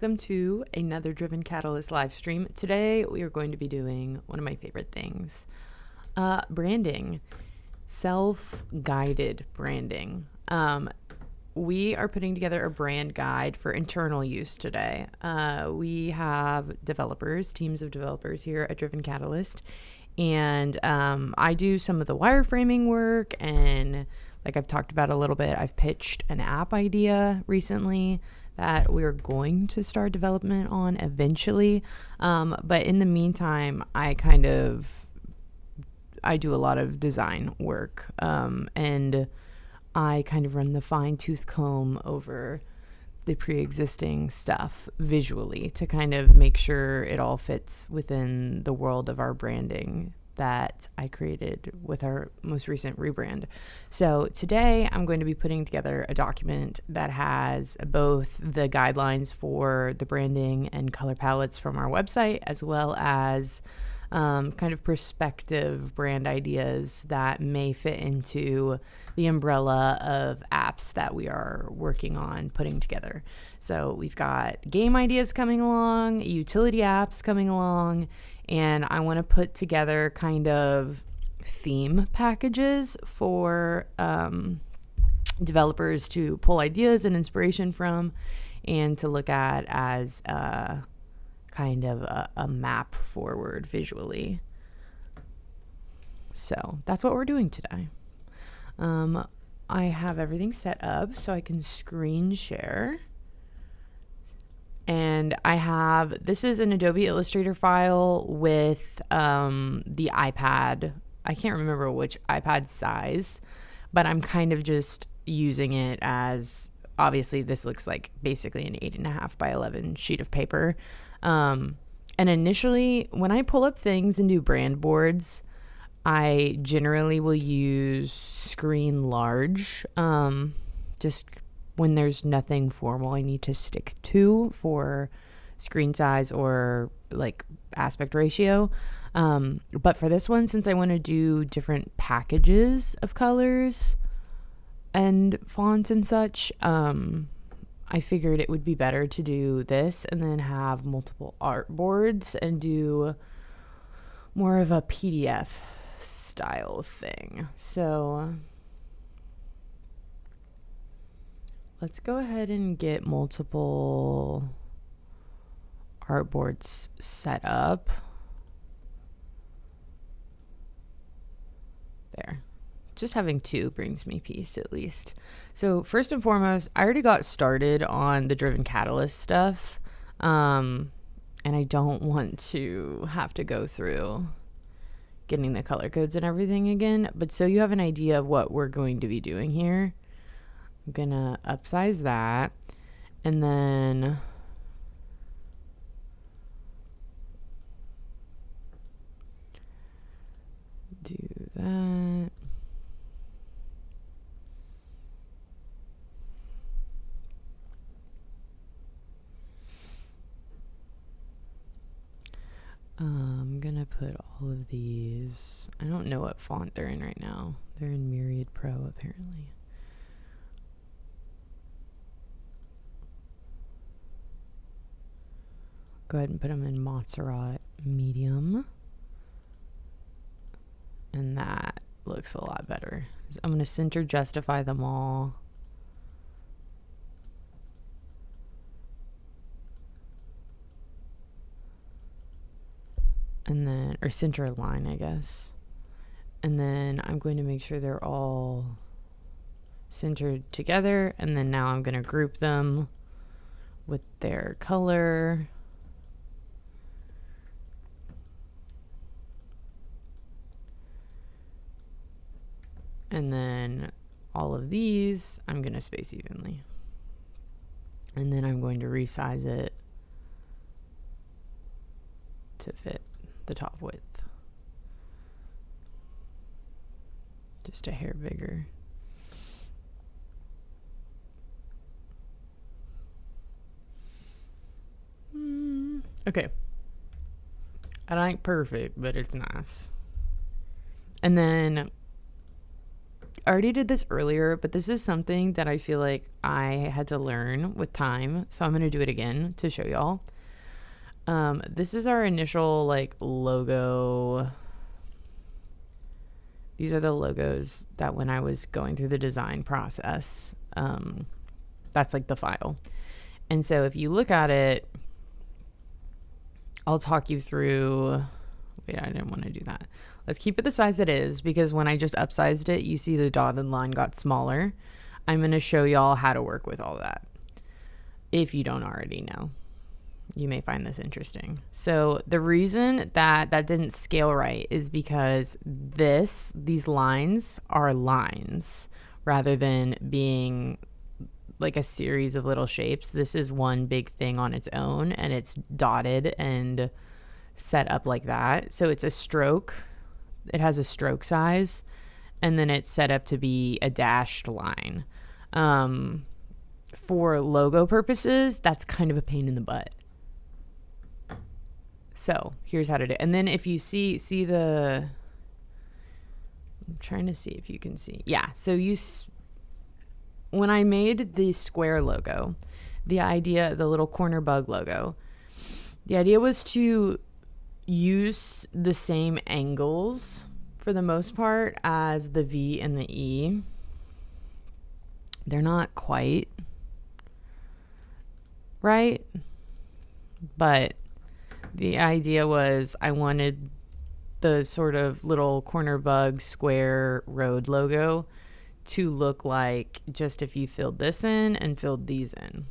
Welcome to another Driven Catalyst live stream. Today we are going to be doing one of my favorite things, branding, self-guided branding. We are putting together a brand guide for internal use today. We have teams of developers here at Driven Catalyst, and I do some of the wireframing work, and like I've talked about a little bit, I've pitched an app idea recently that we're going to start development on eventually. But in the meantime, I do a lot of design work, and I kind of run the fine-tooth comb over the pre-existing stuff visually to kind of make sure it all fits within the world of our branding that I created with our most recent rebrand. So today I'm going to be putting together a document that has both the guidelines for the branding and color palettes from our website, as well as kind of perspective brand ideas that may fit into the umbrella of apps that we are working on putting together. So we've got game ideas coming along, utility apps coming along, and I want to put together kind of theme packages for developers to pull ideas and inspiration from and to look at as kind of a map forward visually. So that's what we're doing today. I have everything set up so I can screen share. And this is an Adobe Illustrator file with the iPad. I can't remember which iPad size, but I'm kind of just using it as, obviously this looks like basically an 8.5 by 11 sheet of paper. And initially, when I pull up things and do brand boards, I generally will use screen large, just when there's nothing formal I need to stick to for screen size or like aspect ratio. But for this one, since I want to do different packages of colors and fonts and such, I figured it would be better to do this and then have multiple artboards and do more of a PDF style thing. So let's go ahead and get multiple artboards set up. There. Just having two brings me peace, at least. So first and foremost, I already got started on the Driven Catalyst stuff, and I don't want to have to go through getting the color codes and everything again. But so you have an idea of what we're going to be doing here, I'm gonna upsize that, and then do that. I'm gonna put all of these, I don't know what font they're in right now. They're in Myriad Pro apparently. Go ahead and put them in Montserrat medium. And that looks a lot better. I'm going to center justify them all. And then, or center a line, I guess. And then I'm going to make sure they're all centered together. And then now I'm going to group them with their color. And then all of these, I'm going to space evenly. And then I'm going to resize it to fit the top width. Just a hair bigger. Okay. I ain't perfect, but it's nice. And then already did this earlier, but this is something that I feel like I had to learn with time. So I'm going to do it again to show y'all. This is our initial like logo. These are the logos that when I was going through the design process, that's like the file. And so if you look at it, I'll talk you through. Wait, I didn't want to do that. Let's keep it the size it is, because when I just upsized it, you see the dotted line got smaller. I'm going to show y'all how to work with all that. If you don't already know, you may find this interesting. So the reason that didn't scale right is because these lines are lines rather than being like a series of little shapes. This is one big thing on its own, and it's dotted and set up like that. So it's a stroke. It has a stroke size, and then it's set up to be a dashed line. For logo purposes, that's kind of a pain in the butt. So here's how to do it. And then if you see the, I'm trying to see if you can see. Yeah. So when I made the square logo, the little corner bug logo, the idea was to use the same angles for the most part as the V and the E. They're not quite right, but the idea was I wanted the sort of little corner bug square road logo to look like just if you filled this in and filled these in.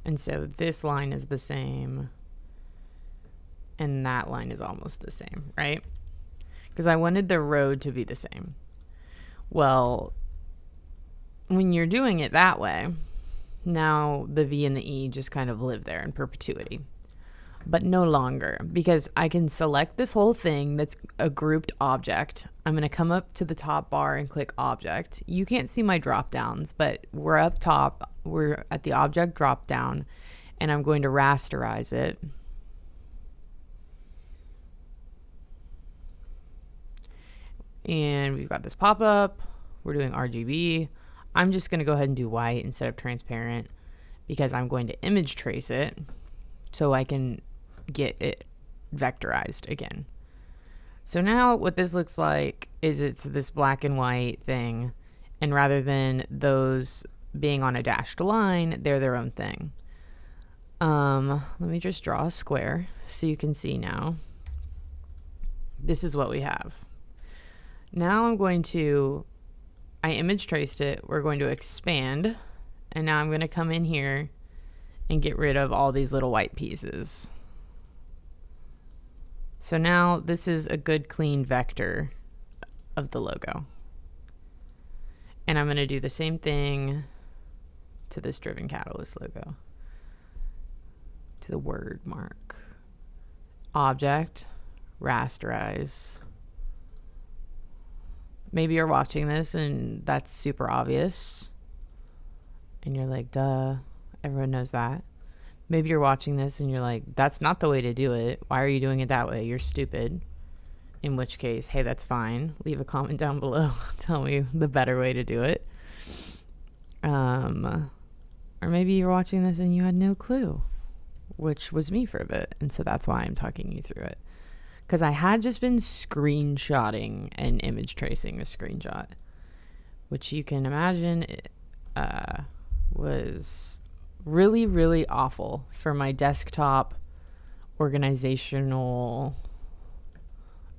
And so this line is the same and that line is almost the same, right? Because I wanted the road to be the same. Well, when you're doing it that way, now the V and the E just kind of live there in perpetuity. But no longer, because I can select this whole thing that's a grouped object. I'm going to come up to the top bar and click object. You can't see my drop downs, but we're up top. We're at the object drop down, and I'm going to rasterize it. And we've got this pop up. We're doing RGB. I'm just going to go ahead and do white instead of transparent, because I'm going to image trace it so I can get it vectorized again. So now what this looks like is it's this black and white thing, and rather than those being on a dashed line, they're their own thing. Let me just draw a square so you can see now. This is what we have. Now I image traced it. We're going to expand, and now I'm going to come in here and get rid of all these little white pieces. So now this is a good clean vector of the logo. And I'm going to do the same thing to this Driven Catalyst logo, to the word mark. Object, rasterize. Maybe you're watching this and that's super obvious. And you're like, duh, everyone knows that. Maybe you're watching this and you're like, that's not the way to do it. Why are you doing it that way? You're stupid. In which case, hey, that's fine. Leave a comment down below. Tell me the better way to do it. Or maybe you're watching this and you had no clue, which was me for a bit. And so that's why I'm talking you through it. Because I had just been screenshotting and image tracing a screenshot, which you can imagine was really, really awful for my desktop organizational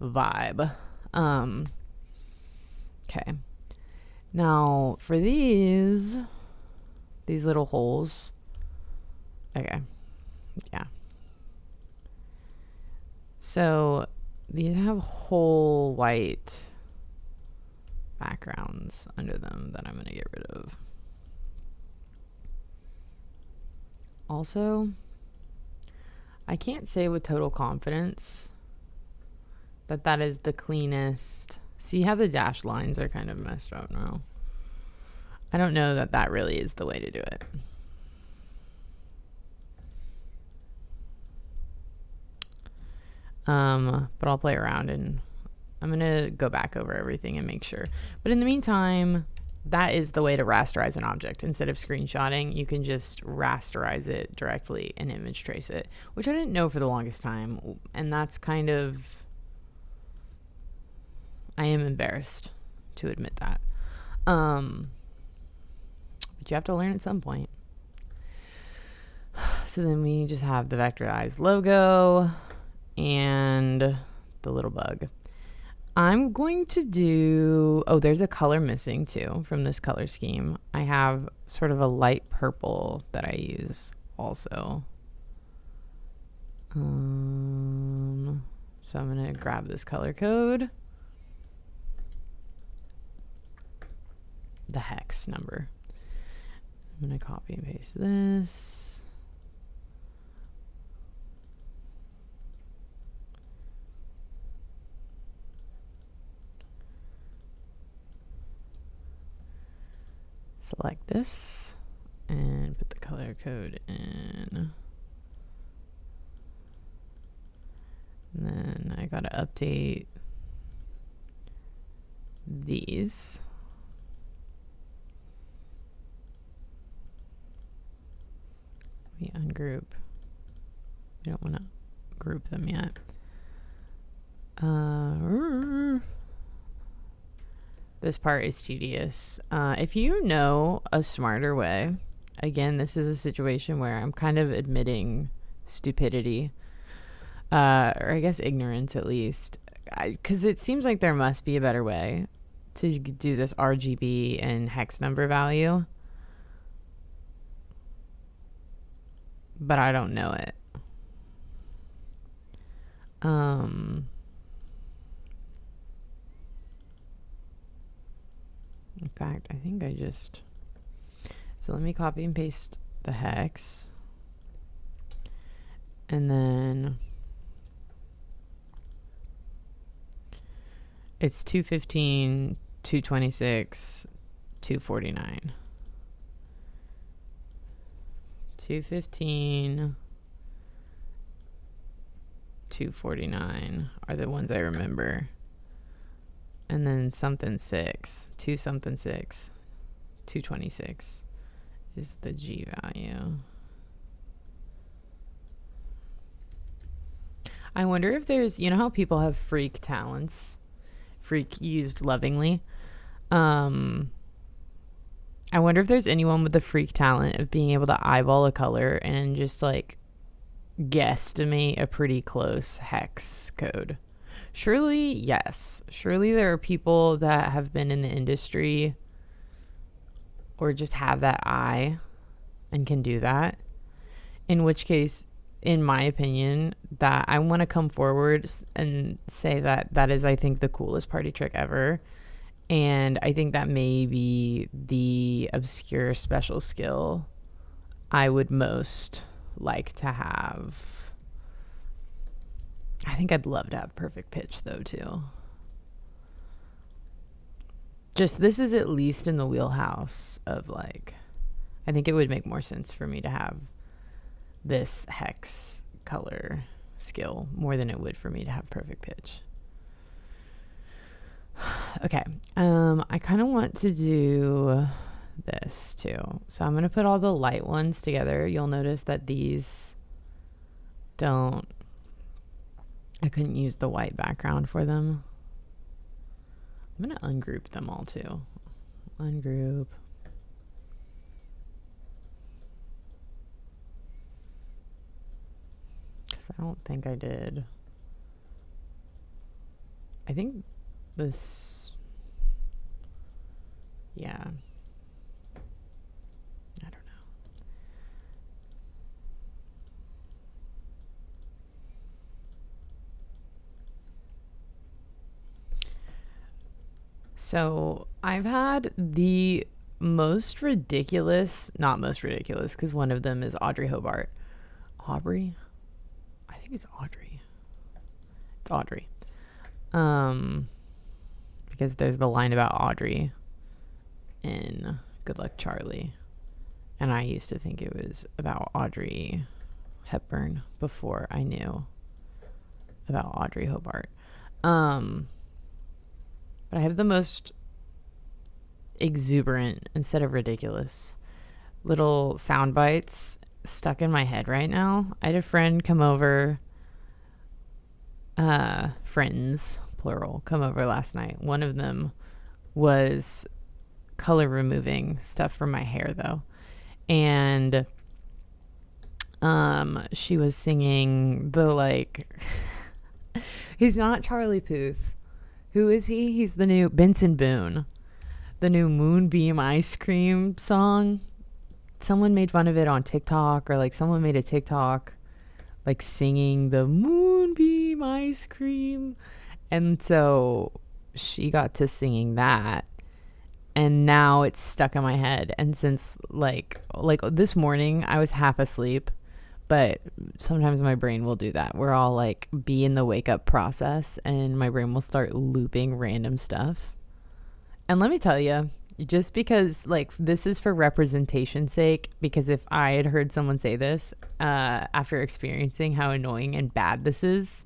vibe. Okay. Now for these little holes. Okay. Yeah. So these have whole white backgrounds under them that I'm going to get rid of. Also, I can't say with total confidence that is the cleanest. See how the dashed lines are kind of messed up now? I don't know that really is the way to do it. But I'll play around and I'm going to go back over everything and make sure. But in the meantime, that is the way to rasterize an object. Instead of screenshotting, you can just rasterize it directly and image trace it, which I didn't know for the longest time. And that's kind of, I am embarrassed to admit that. But you have to learn at some point. So then we just have the vectorized logo and the little bug. I'm going to do, oh, there's a color missing too from this color scheme. I have sort of a light purple that I use also. So I'm going to grab this color code, the hex number. I'm going to copy and paste this. Select this and put the color code in. And then I gotta update these. We ungroup. We don't want to group them yet. This part is tedious. If you know a smarter way, again, this is a situation where I'm kind of admitting stupidity, or I guess ignorance at least, because it seems like there must be a better way to do this RGB and hex number value, but I don't know it. In fact, I think I just, so let me copy and paste the hex, and then it's 215, 226, 249. 215, 249 are the ones I remember. And then something 6, 2 something 6, 226 is the G value. I wonder if there's, you know how people have freak talents, freak used lovingly. I wonder if there's anyone with the freak talent of being able to eyeball a color and just like guesstimate a pretty close hex code. Surely, yes. Surely there are people that have been in the industry or just have that eye and can do that. In which case, in my opinion, that I want to come forward and say that that is, I think, the coolest party trick ever. And I think that may be the obscure special skill I would most like to have. I think I'd love to have perfect pitch though too. Just this is at least in the wheelhouse of like, I think it would make more sense for me to have this hex color skill more than it would for me to have perfect pitch. Okay, I kind of want to do this too. So I'm going to put all the light ones together. You'll notice that these don't, I couldn't use the white background for them. I'm going to ungroup them all too. Ungroup. Because I don't think I did. I think this, yeah. I don't know. So I've had the most ridiculous, not most ridiculous, because one of them is Audrey Hobart. Aubrey? I think it's Audrey. It's Audrey. Because there's the line about Audrey in Good Luck Charlie. And I used to think it was about Audrey Hepburn before I knew about Audrey Hobart. But I have the most exuberant, instead of ridiculous, little sound bites stuck in my head right now. I had a friend come over, friends, plural, come over last night. One of them was color removing stuff from my hair, though. And she was singing the, like, he's not Charlie Puth. Who is he? He's the new Benson Boone, the new Moonbeam Ice Cream song. Someone made fun of it on TikTok, or like someone made a TikTok like singing the Moonbeam Ice Cream. And so she got to singing that, and now it's stuck in my head. And since like this morning I was half asleep, but sometimes my brain will do that. We're all like be in the wake up process, and my brain will start looping random stuff. And let me tell you, just because like this is for representation's sake, because if I had heard someone say this after experiencing how annoying and bad this is,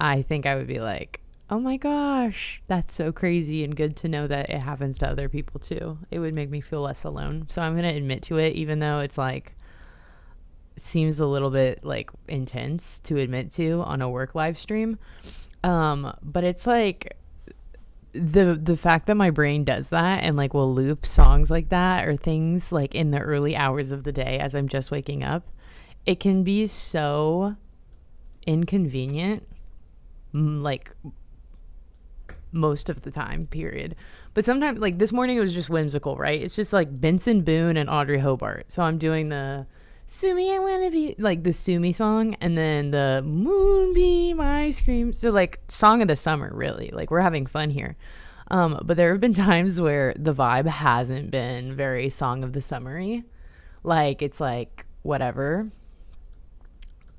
I think I would be like, oh my gosh, that's so crazy, and good to know that it happens to other people too. It would make me feel less alone. So I'm going to admit to it, even though it's like seems a little bit like intense to admit to on a work live stream. But it's like the fact that my brain does that and like will loop songs like that or things like in the early hours of the day as I'm just waking up, it can be so inconvenient, like most of the time, period. But sometimes, like this morning, it was just whimsical, right? It's just like Benson Boone and Audrey Hobart. So I'm doing the Sue Me, I Wanna Be, like the Sue Me song, and then the Moonbeam Ice Cream. So like song of the summer, really. Like we're having fun here. But there have been times where the vibe hasn't been very song of the summery. Like it's like whatever.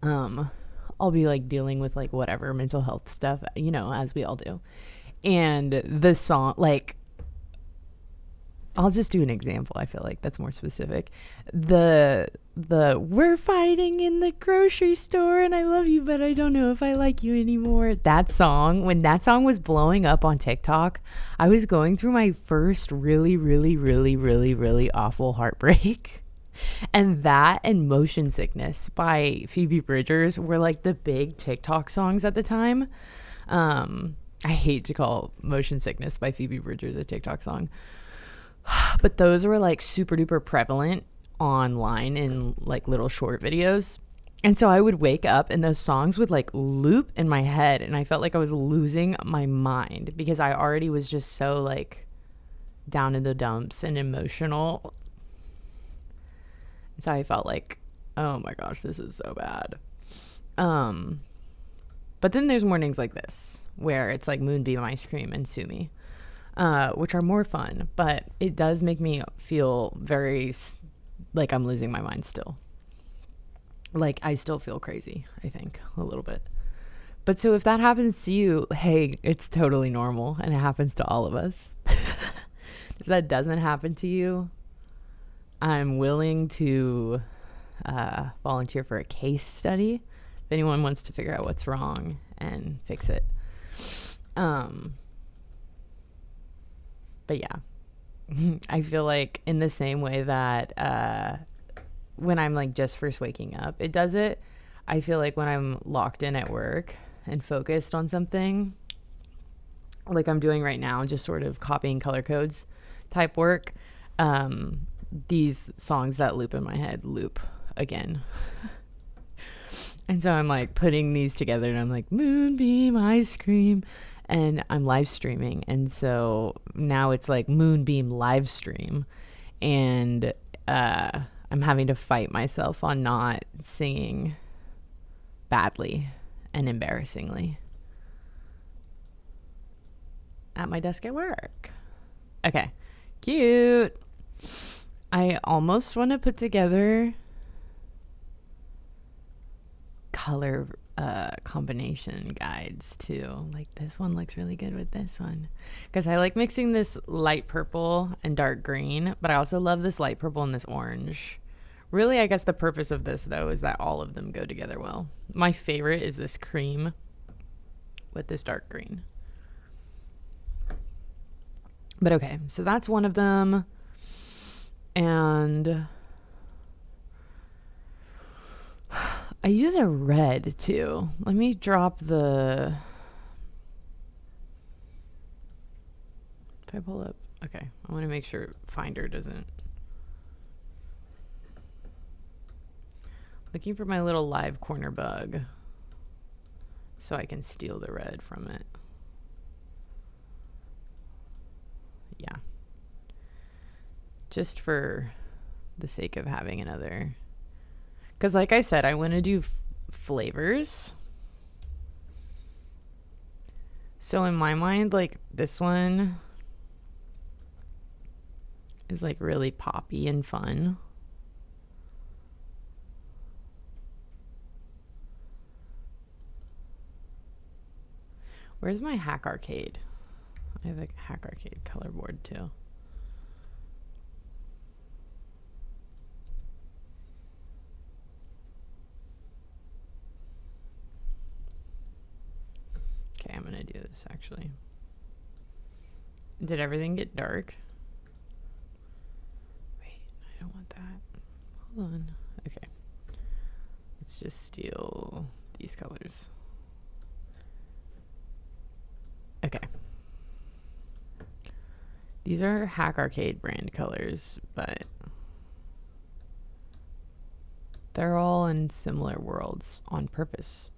I'll be like dealing with like whatever mental health stuff, you know, as we all do. And the song, like, I'll just do an example. I feel like that's more specific. The we're fighting in the grocery store and I love you, but I don't know if I like you anymore. That song, when that song was blowing up on TikTok, I was going through my first really, really, really, really, really awful heartbreak. And that and Motion Sickness by Phoebe Bridgers were like the big TikTok songs at the time. I hate to call Motion Sickness by Phoebe Bridgers a TikTok song, but those were like super duper prevalent online in like little short videos. And so I would wake up and those songs would like loop in my head, and I felt like I was losing my mind because I already was just so like down in the dumps and emotional. So I felt like, oh my gosh, this is so bad. But then there's mornings like this where it's like Moonbeam Ice Cream and Sue Me, which are more fun, but it does make me feel very like I'm losing my mind still. Like I still feel crazy, I think, a little bit. But so if that happens to you, hey, it's totally normal, and it happens to all of us. If that doesn't happen to you, I'm willing to volunteer for a case study if anyone wants to figure out what's wrong and fix it. But yeah, I feel like in the same way that when I'm like just first waking up, it does it. I feel like when I'm locked in at work and focused on something, like I'm doing right now, just sort of copying color codes type work, these songs that loop in my head loop again. And so I'm like putting these together and I'm like Moonbeam Ice Cream, and I'm live streaming, and so now it's like Moonbeam live stream, and I'm having to fight myself on not singing badly and embarrassingly at my desk at work. Okay, cute. I almost want to put together color combination guides too. Like this one looks really good with this one, because I like mixing this light purple and dark green, but I also love this light purple and this orange. Really, I guess the purpose of this though is that all of them go together well. My favorite is this cream with this dark green. But okay, so that's one of them. And I use a red too. Let me drop the... If I pull up... Okay, I want to make sure Finder doesn't... Looking for my little live corner bug so I can steal the red from it. Yeah. Just for the sake of having another... Because like I said, I want to do flavors. So in my mind, like this one is like really poppy and fun. Where's my Hack Arcade? I have a Hack Arcade color board too. Okay, I'm gonna do this actually. Did everything get dark? Wait, I don't want that. Hold on. Okay. Let's just steal these colors. Okay. These are Hack Arcade brand colors, but they're all in similar worlds on purpose.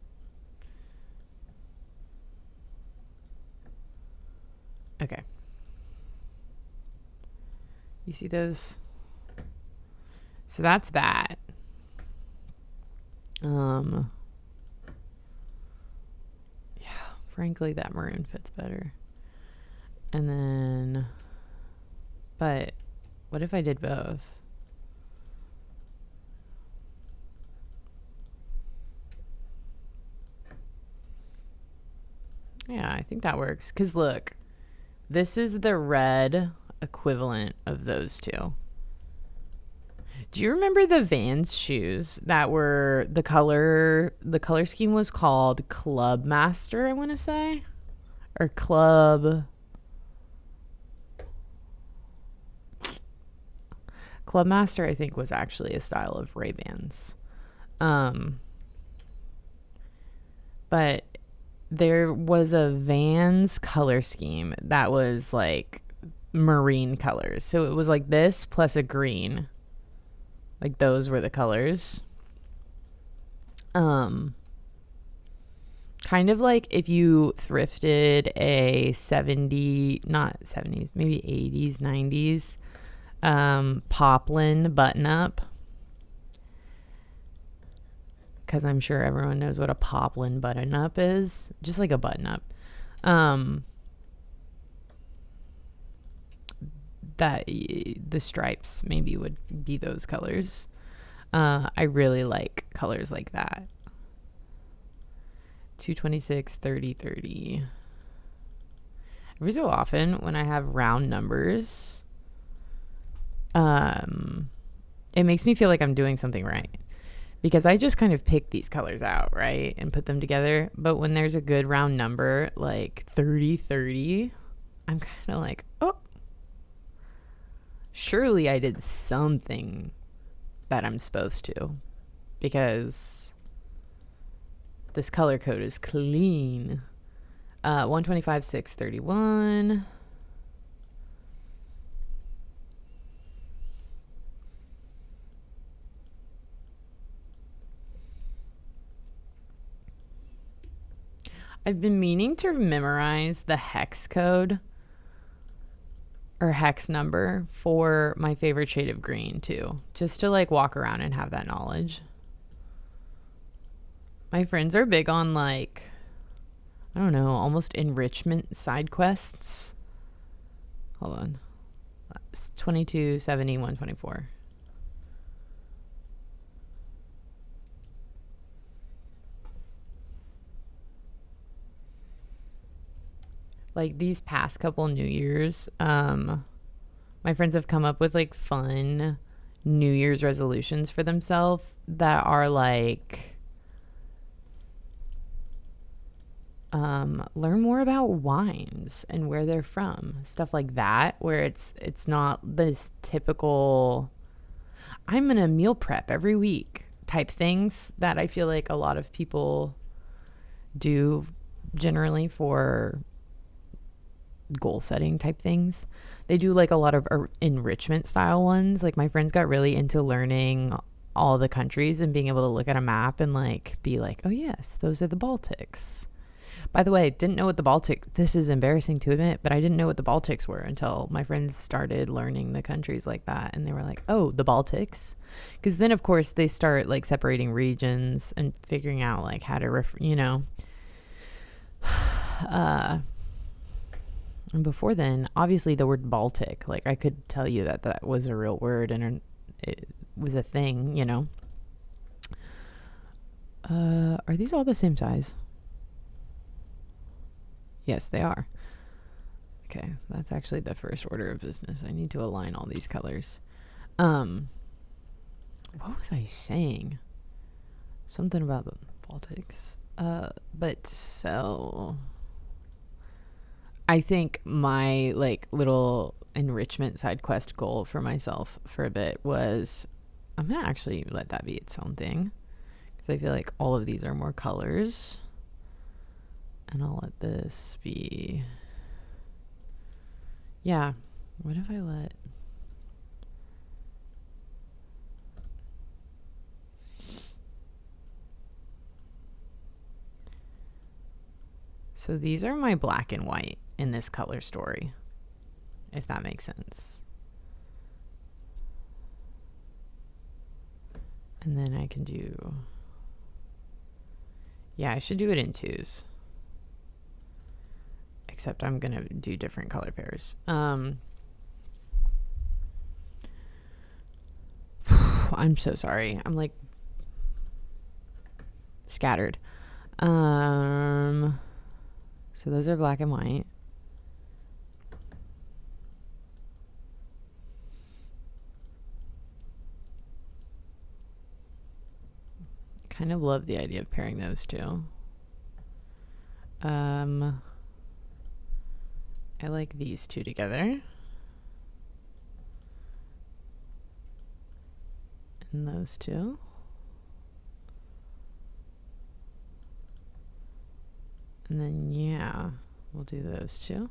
Okay. You see those? So that's that. Yeah, frankly, that maroon fits better. And then, but what if I did both? Yeah, I think that works. Because look, this is the red equivalent of those two. Do you remember the Vans shoes that were the color scheme was called Club Master, I want to say? Or Club Master, I think, was actually a style of Ray-Bans. But there was a Vans color scheme that was like marine colors. So it was like this plus a green. Like those were the colors. Kind of like if you thrifted a 70, not 70s, maybe 80s, 90s poplin button up. Because I'm sure everyone knows what a poplin button up is. Just like a button up. That the stripes maybe would be those colors. I really like colors like that. 226, 30, 30. Every so often when I have round numbers, it makes me feel like I'm doing something right. Because I just kind of pick these colors out, right? And put them together. But when there's a good round number, like 30, 30, I'm kind of like, oh, surely I did something that I'm supposed to. Because this color code is clean. 125, 631. I've been meaning to memorize the hex code or hex number for my favorite shade of green too, just to like walk around and have that knowledge. My friends are big on like, I don't know, almost enrichment side quests. Hold on. 22, 70, 124. Like these past couple New Year's, my friends have come up with like fun New Year's resolutions for themselves that are like learn more about wines and where they're from, stuff like that, where it's not this typical I'm gonna meal prep every week type things that I feel like a lot of people do generally for goal setting type things. They do like a lot of enrichment style ones. Like my friends got really into learning all the countries and being able to look at a map and like be like, oh yes, those are the Baltics. By the way, didn't know what the Baltic, this is embarrassing to admit, but I didn't know what the Baltics were until my friends started learning the countries like that. And they were like, oh, the Baltics. Because then, of course, they start like separating regions and figuring out like how to, and before then, obviously the word Baltic, like I could tell you that that was a real word and it was a thing, you know. Are these all the same size? Yes, they are. Okay, that's actually the first order of business. I need to align all these colors. What was I saying? Something about the Baltics. But so I think my like little enrichment side quest goal for myself for a bit was I'm gonna actually let that be its own thing because I feel like all of these are more colors. And I'll let this be, yeah, what if I let, so these are my black and white in this color story, if that makes sense. And then I can do, yeah, I should do it in twos. Except I'm gonna do different color pairs. I'm so sorry. I'm like scattered. So those are black and white. Kind of love the idea of pairing those two. I like these two together. And those two. And then, yeah, we'll do those two.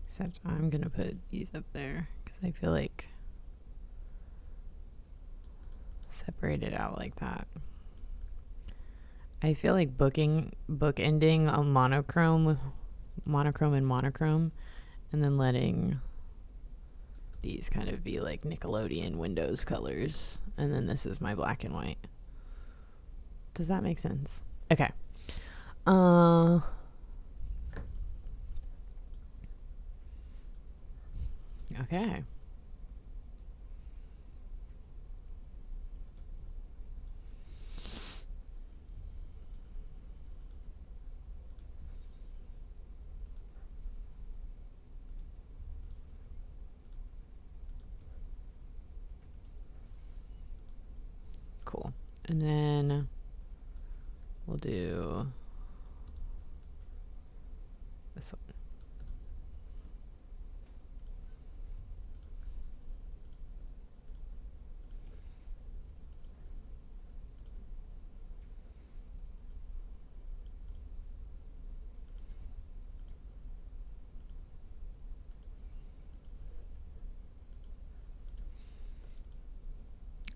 Except I'm going to put these up there because I feel like separate it out like that. I feel like bookending a monochrome and monochrome, and then letting these kind of be like Nickelodeon Windows colors, and then this is my black and white. Does that make sense? Okay. Okay. Cool. And then we'll do this one.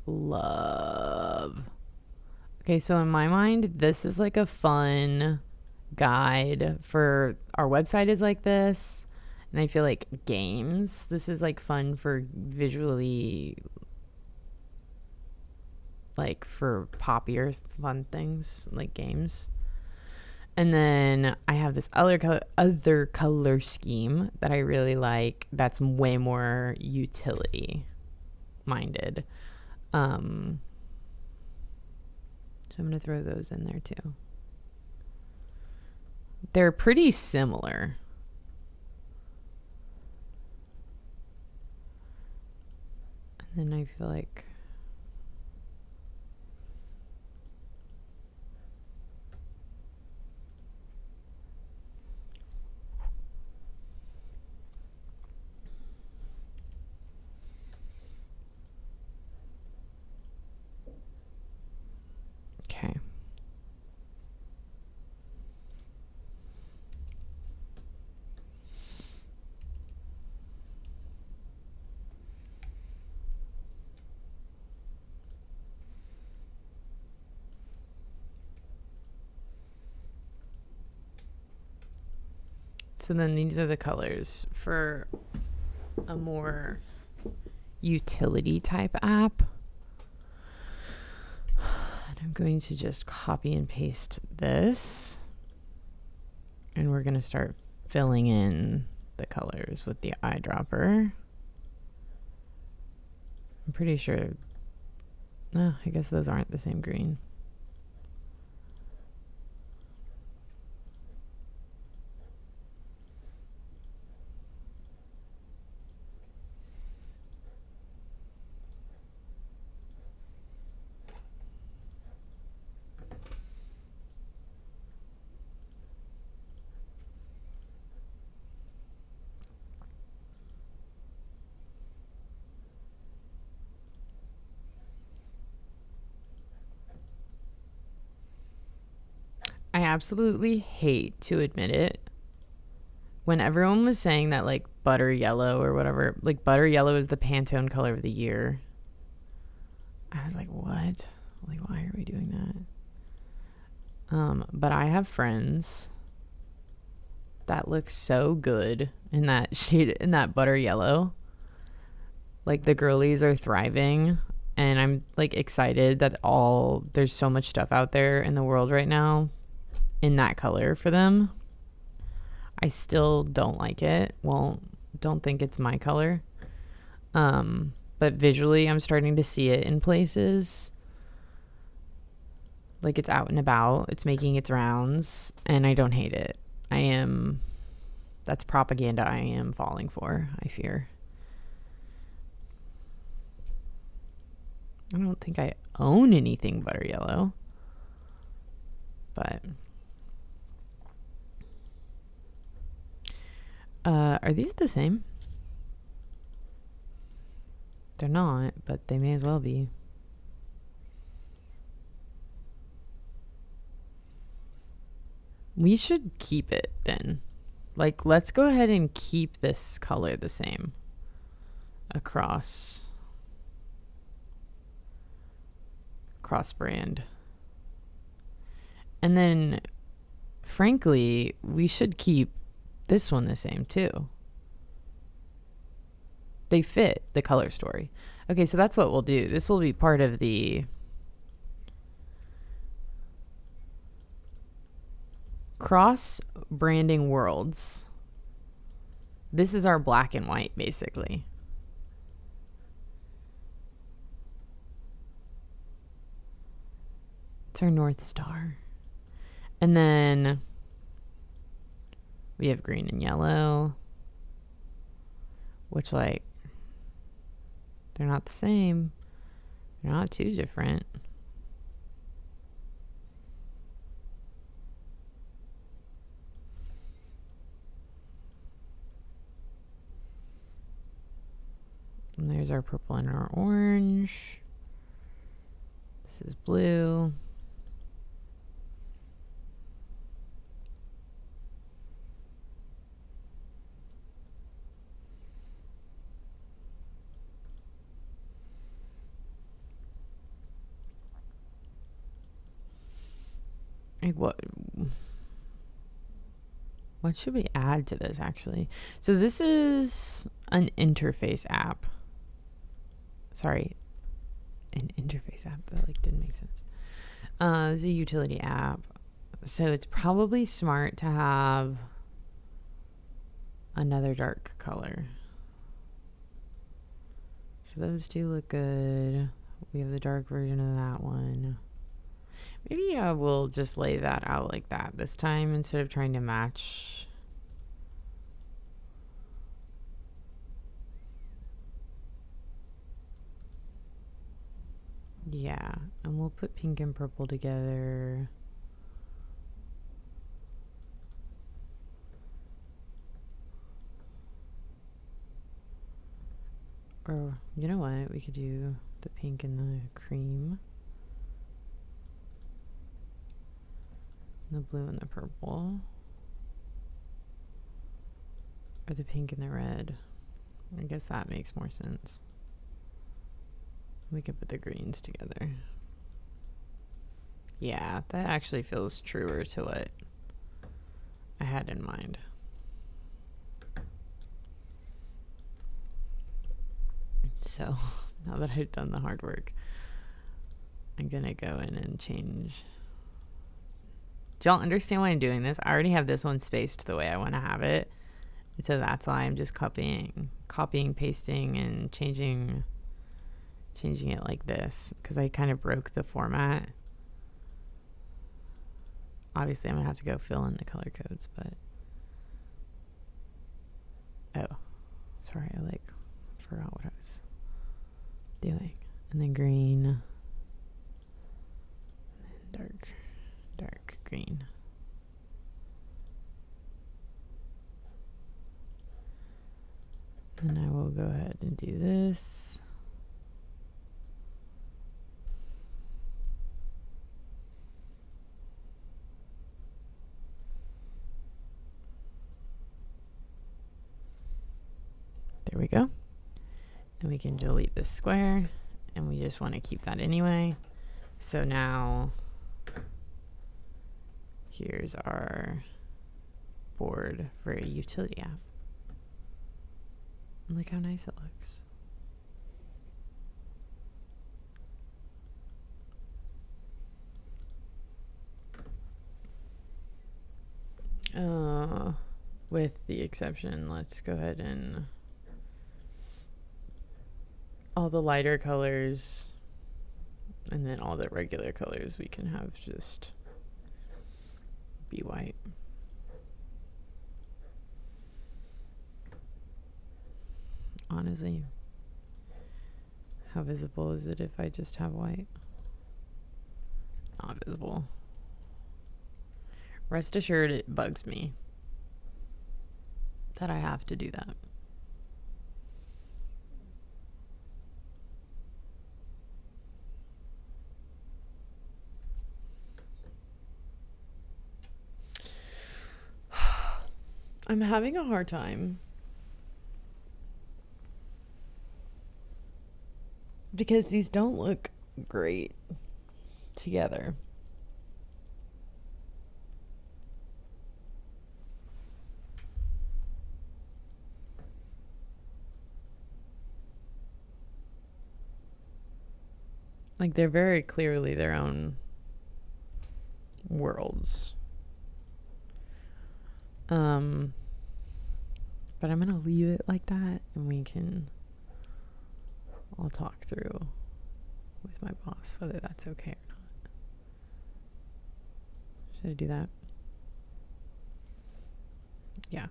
Love. Okay, so in my mind, this is like a fun guide for our website is like this. And I feel like games, this is like fun for visually, like for poppier fun things like games. And then I have this other color scheme that I really like that's way more utility minded. So I'm going to throw those in there too. They're pretty similar. And then I feel like So then these are the colors for a more utility type app. And I'm going to just copy and paste this. And we're going to start filling in the colors with the eyedropper. I'm pretty sure. I guess those aren't the same green. I absolutely hate to admit it. When everyone was saying that like butter yellow or whatever, like butter yellow is the Pantone color of the year, I was like, what? Like, why are we doing that? But I have friends that look so good in that shade, in that butter yellow. Like the girlies are thriving, and I'm like excited that there's so much stuff out there in the world right now in that color for them. I still don't like it. Well, don't think it's my color. But visually I'm starting to see it in places. Like it's out and about. It's making its rounds, and I don't hate it. That's propaganda I am falling for, I fear. I don't think I own anything butter yellow. But are these the same? They're not, but they may as well be. We should keep it then. Like, let's go ahead and keep this color the same across brand. And then, frankly, we should keep this one the same too. They fit the color story. Okay, so that's what we'll do. This will be part of the cross branding worlds. This is our black and white, basically. It's our North Star. And then we have green and yellow, which, like, they're not the same. They're not too different. And there's our purple and our orange. This is blue. Like what should we add to this actually? So this is an interface app. Sorry, an interface app. That like didn't make sense. It's a utility app. So it's probably smart to have another dark color. So those two look good. We have the dark version of that one. Maybe I will just lay that out like that this time instead of trying to match. Yeah, and we'll put pink and purple together. Or, you know what? We could do the pink and the cream. The blue and the purple. Or the pink and the red. I guess that makes more sense. We could put the greens together. Yeah, that actually feels truer to what I had in mind. So now that I've done the hard work, I'm going to go in and change. Do y'all understand why I'm doing this? I already have this one spaced the way I want to have it. And so that's why I'm just copying, pasting, and changing it like this, because I kind of broke the format. Obviously, I'm going to have to go fill in the color codes, but... Oh, sorry, I forgot what I was doing. And then green, and then dark green. And I will go ahead and do this. There we go. And we can delete this square, and we just want to keep that anyway. So now here's our board for a utility app. Look how nice it looks. With the exception, let's go ahead and all the lighter colors, and then all the regular colors we can have just be white. Honestly, how visible is it if I just have white? Not visible. Rest assured, it bugs me that I have to do that. I'm having a hard time because these don't look great together. Like, they're very clearly their own worlds. But I'm gonna leave it like that, and I'll talk through with my boss whether that's okay or not. Should I do that? Yeah.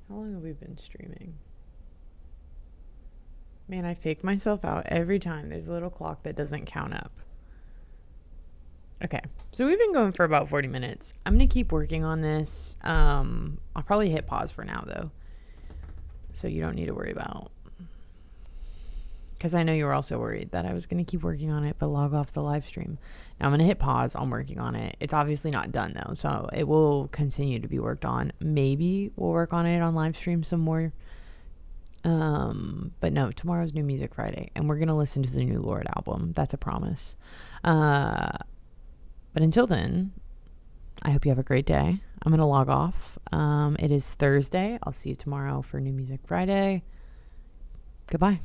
How long have we been streaming? Man, I fake myself out every time. There's a little clock that doesn't count up. Okay, so we've been going for about 40 minutes. I'm going to keep working on this. I'll probably hit pause for now, though. So you don't need to worry about... Because I know you were also worried that I was going to keep working on it, but log off the live stream. Now I'm going to hit pause. I'm working on it. It's obviously not done, though, so it will continue to be worked on. Maybe we'll work on it on live stream some more. But no, tomorrow's New Music Friday, and we're going to listen to the new Lorde album. That's a promise. But until then, I hope you have a great day. I'm going to log off. It is Thursday. I'll see you tomorrow for New Music Friday. Goodbye.